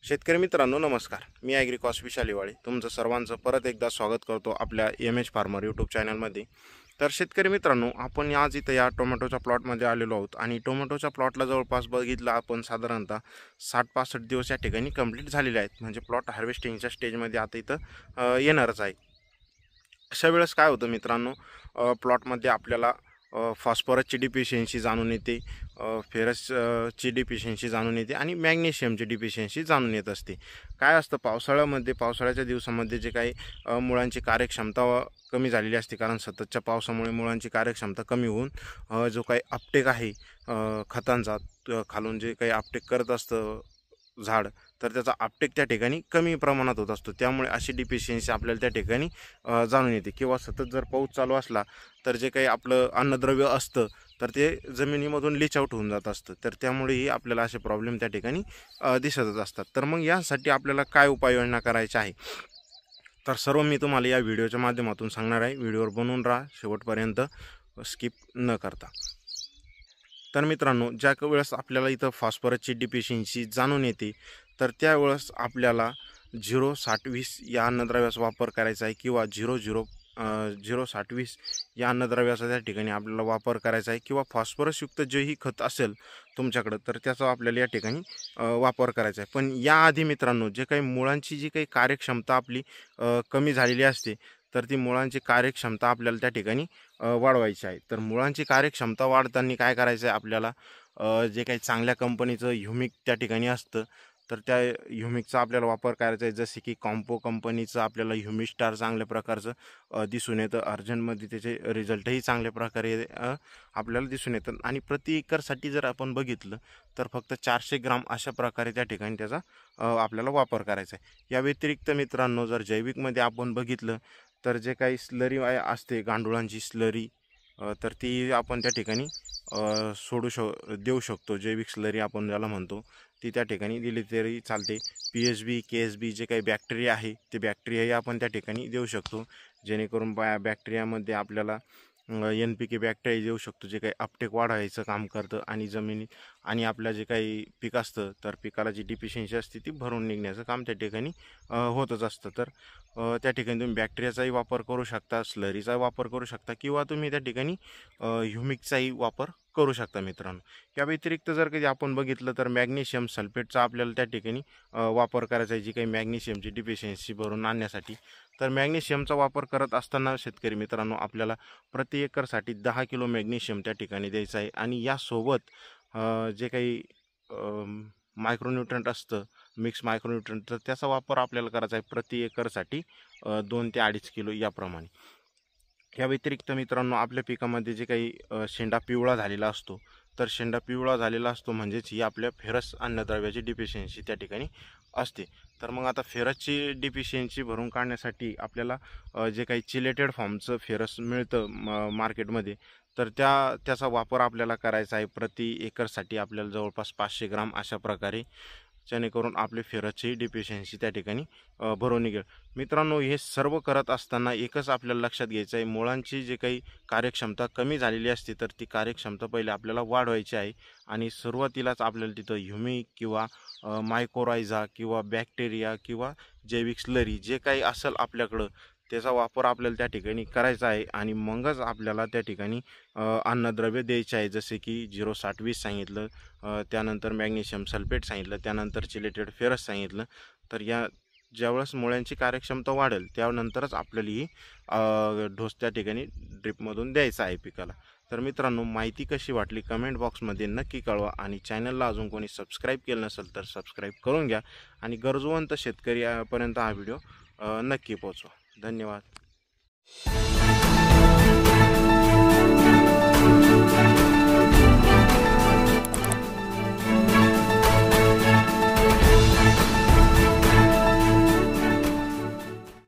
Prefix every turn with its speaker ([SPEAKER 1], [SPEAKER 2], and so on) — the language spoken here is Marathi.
[SPEAKER 1] शेतकरी मित्रांनो नमस्कार. मी ॲग्रिकॉस विशाल हिवाळे तुमचं सर्वांचं परत एकदा स्वागत करतो आपल्या एम.एच. फार्मर यूट्यूब चॅनलमध्ये. तर शेतकरी मित्रांनो, आपण आज इथं या टोमॅटोच्या प्लॉटमध्ये आलेलो आहोत आणि टोमॅटोच्या प्लॉटला जवळपास बघितलं आपण साधारणतः 60-65 दिवस या ठिकाणी कंप्लीट झालेले आहेत. म्हणजे प्लॉट हार्वेस्टिंगच्या स्टेजमध्ये आता इथं येणारच आहे. अशा वेळेस काय होतं मित्रांनो, प्लॉटमध्ये आपल्याला फॉस्फरसची डिफिशियन्सी जाणून येते, फेरसची डिफिशियन्सी जाणून येते आणि मॅग्नेशियमची डिफिशियन्सी जाणून येत असते. काय असतं पावसाळ्याच्या दिवसामध्ये जे काही मुळांची कार्यक्षमता कमी झालेली असते, कारण सततच्या पावसामुळे मुळांची कार्यक्षमता कमी होऊन जो काही अपटेक आहे खतांचा, खालून जे काही अपटेक करत असतं झाड, तर त्याचा अपटेक त्या ठिकाणी कमी प्रमाणात होत असतो. त्यामुळे अशी डिफिशियन्सी आपल्याला त्या ठिकाणी जाणून येते. किंवा सतत जर पाऊस चालू असला तर जे काही आपलं अन्नद्रव्य असतं तर ते जमिनीमधून लीच आउट होऊन जात असतं. तर त्यामुळेही आपल्याला असे प्रॉब्लेम त्या ठिकाणी दिसतच असतात. तर मग यासाठी आपल्याला काय उपाययोजना करायची आहे, तर सर्व मी तुम्हाला या व्हिडिओच्या माध्यमातून सांगणार आहे. व्हिडिओवर बनवून राहा शेवटपर्यंत, स्किप न करता. तर मित्रांनो, ज्या वेळेस आपल्याला इथं फॉस्फरसची डिफिशियन्सी जाणून येते तर त्यावेळेस आपल्याला 0-60-20 या अन्नद्रव्याचा वापर करायचा आहे, किंवा 0-60-20 या अन्नद्रव्याचा त्या ठिकाणी आपल्याला वापर करायचा आहे, किंवा फॉस्फरसयुक्त जेही खत असेल तुमच्याकडं तर त्याचा आपल्याला या ठिकाणी वापर करायचा आहे. पण याआधी मित्रांनो, जे काही मुळांची जी काही कार्यक्षमता आपली कमी झालेली असते, तर ती मुळांची कार्यक्षमता आपल्याला त्या ठिकाणी वाढवायची आहे. तर मुळांची कार्यक्षमता वाढताना काय करायचं आहे आपल्याला, जे काही चांगल्या कंपनीचं ह्युमिक त्या ठिकाणी असतं तर त्या ह्युमिकचा आपल्याला वापर करायचा आहे. जसे की कॉम्पो कंपनीचं आपल्याला ह्युमिस्टार चांगल्या प्रकारचं दिसून येतं. अर्जंटमध्ये त्याचे रिझल्टही चांगल्या प्रकारे आपल्याला दिसून येतात. आणि प्रति एकरसाठी जर आपण बघितलं तर फक्त 400 ग्राम अशा प्रकारे त्या ठिकाणी त्याचा आपल्याला वापर करायचा आहे. या व्यतिरिक्त मित्रांनो, जर जैविकमध्ये आपण बघितलं तर जे काही स्लरी असते, गांडुळांची स्लरी, तर ती आपण त्या ठिकाणी देऊ शकतो. जैविक स्लरी आपण ज्याला म्हणतो ती त्या ठिकाणी दिली तरी चालते. PSB KSB जे काही बॅक्टेरिया आहे ते बॅक्टेरियाही आपण त्या ठिकाणी देऊ शकतो, जेणेकरून बॅक्टेरियामध्ये आपल्याला NPK बॅक्टेरिया देऊ शकतो, जे काही अपटेक वाढवायचं काम करतं आणि जमिनीत आणि आपल्या जे काही पीक असतं तर पिकाला जी डिफिशियन्सी असते ती भरून निघण्याचं काम त्या ठिकाणी होतच असतं. तर त्या ठिकाणी तुम्ही बॅक्टेरियाचाही वापर करू शकता, स्लरीचा वापर करू शकता, किंवा तुम्ही त्या ठिकाणी ह्युमिकचाही वापर करू शकता मित्रांनो. या व्यतिरिक्त जर कधी आपण बघितलं तर मॅग्नेशियम सल्फेटचा आपल्याला त्या ठिकाणी वापर करायचा आहे, जी काही मॅग्नेशियमची डिफिशियन्सी भरून आणण्यासाठी. तर मॅग्नेशियमचा वापर करत असताना शेतकरी मित्रांनो, आपल्याला प्रति एकरसाठी 10 किलो मॅग्नेशियम त्या ठिकाणी द्यायचं आहे. आणि यासोबत जे काही मायक्रोन्यूट्रंट असतं, मिक्स मायक्रोन्यूट्रंट, तर त्याचा वापर आपल्याला करायचा आहे प्रति एकरसाठी 2 ते 2.5 किलो याप्रमाणे. या व्यतिरिक्त मित्रांनो, आपल्या पिकामध्ये जे काही शेंडा पिवळा झालेला असतो, तर शेंडा पिवळा झालेला असतो म्हणजेच ही आपल्या फेरस अन्नद्रव्याची डिफिशियन्सी त्या ठिकाणी असते. तर मग आता फेरसची डिफिशियन्सी भरून काढण्यासाठी आपल्याला जे काही चिलेटेड फॉर्मचं फेरस मिळतं मार्केटमध्ये, तर त्याचा वापर आपल्याला करायचा आहे. प्रति एकरसाठी आपल्याला जवळपास 500 ग्राम अशा प्रकारे, जेणेकरून आपली फेरसची डिफिशियन्सी त्या ठिकाणी भरून निघेल. मित्रांनो, हे सर्व करत असताना एकच आपल्याला लक्षात घ्यायचं आहे, मुळांची जी काही कार्यक्षमता कमी झालेली असते तर ती कार्यक्षमता पहिले आपल्याला वाढवायची आहे. आणि सुरुवातीलाच आपल्याला तिथं ह्युमिक किंवा मायकोरायझा किंवा बॅक्टेरिया किंवा जैविक स्लरी जे काही असेल आपल्याकडं, त्याचा वापर आपल्याला त्या ठिकाणी करायचा आहे. आणि मगच आपल्याला त्या ठिकाणी अन्नद्रव्य द्यायचे आहे. जसे की 0-60-20 सांगितलं, त्यानंतर मॅग्नेशियम सल्फेट सांगितलं, त्यानंतर चिलेटेड फेरस सांगितलं. तर या ज्यावेळेस मुळ्यांची कार्यक्षमता वाढेल त्यानंतरच आपल्याला ही डोस त्या ठिकाणी ड्रिपमधून द्यायचा आहे पिकाला. तर मित्रांनो, माहिती कशी वाटली कमेंट बॉक्समध्ये नक्की कळवा. आणि चॅनलला अजून कोणी सबस्क्राईब केलं नसेल तर सबस्क्राईब करून घ्या. आणि गरजवंत शेतकऱ्यापर्यंत हा व्हिडिओ नक्की पोहोचवा. धन्यवाद.